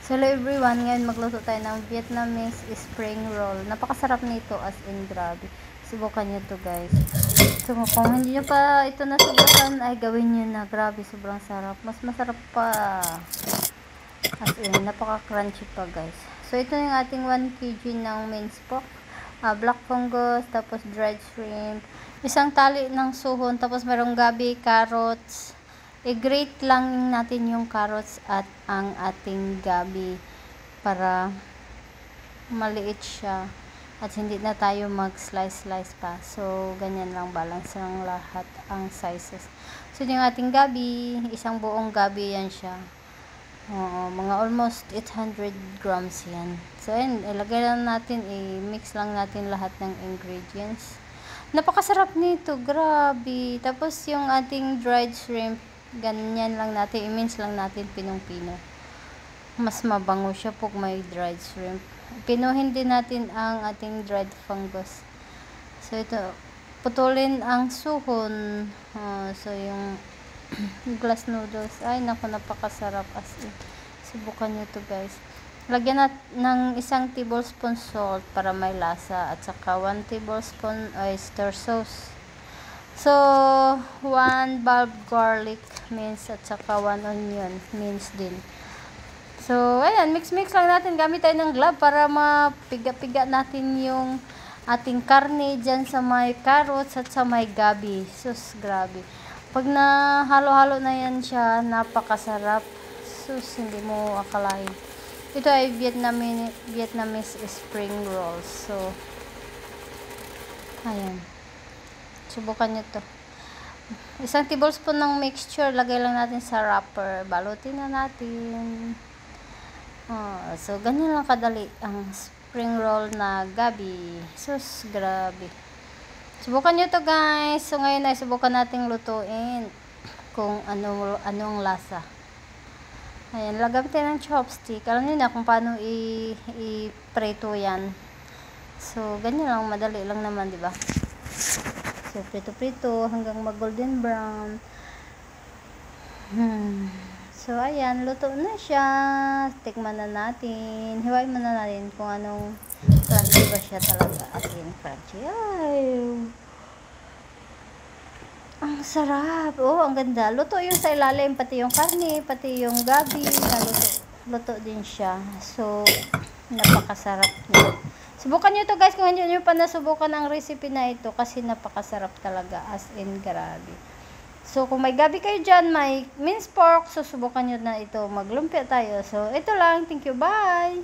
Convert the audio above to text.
So hello everyone, ngayon magluto tayo ng Vietnamese spring roll. Napakasarap nito, as in grabe. Subukan nyo to guys. So kung hindi nyo pa ito nasubukan, ay gawin nyo na. Grabe, sobrang sarap. Mas masarap pa. As in, napaka crunchy pa guys. So ito yung ating 1 kg ng minced pork, black fungus, tapos dried shrimp, isang tali ng suhon, tapos merong gabi, carrots. I-grate lang natin yung carrots at ang ating gabi para maliit siya at hindi na tayo mag-slice pa. So, ganyan lang, balance lang lahat ang sizes. So, yung ating gabi, isang buong gabi yan siya. Mga almost 800 grams yan. So, ayan, ilagay lang natin, i-mix lang natin lahat ng ingredients. Napakasarap nito, grabe. Tapos, yung ating dried shrimp, ganyan lang natin, i-mince lang natin pinong-pino. Mas mabango siya pag may dried shrimp. Pinuhin din natin ang ating dried fungus. So ito, putulin ang suhon. So yung glass noodles, ay naku, napakasarap as in. Subukan nyo to guys. Lagyan natin ng isang tablespoon salt para may lasa at saka 1 tablespoon oyster sauce. So, 1 bulb garlic minced at saka 1 onion minced din. So, ayan, mix lang natin. Gamit tayo ng glove para mapiga-piga natin yung ating karne dyan sa may carrots at sa may gabi. Sus, grabe. Pag na halo-halo na yan siya, napakasarap. Sus, hindi mo akalain. Ito ay Vietnamese spring rolls. So, ayan. Subukan nyo to. Isang tablespoon ng mixture, lagay lang natin sa wrapper. Balutin na natin. So, ganyan lang kadali ang spring roll na gabi. Sus, grabe. Subukan nyo to guys. So, ngayon ay subukan nating lutuin kung anong lasa. Ayan, lagay tayo ng chopstick. Alam nyo na kung paano i-preto yan. So, ganyan lang, madali lang naman, di ba? So, prito-prito hanggang mag-golden brown. So, ayan, luto na siya. Tikman na natin. Hiwain muna natin kung anong crunchy ba siya talaga. As in, crunchy. Ay, ang sarap. Oh, ang ganda. Luto yung sa ilalim, pati yung karne, pati yung gabi. Luto din siya. So, napakasarap niya. Subukan nyo to guys kung hindi nyo pa nasubukan ang recipe na ito kasi napakasarap talaga, as in grabe. So kung may gabi kayo dyan, may minced pork, so subukan nyo na ito, maglumpia tayo. So ito lang, thank you, bye!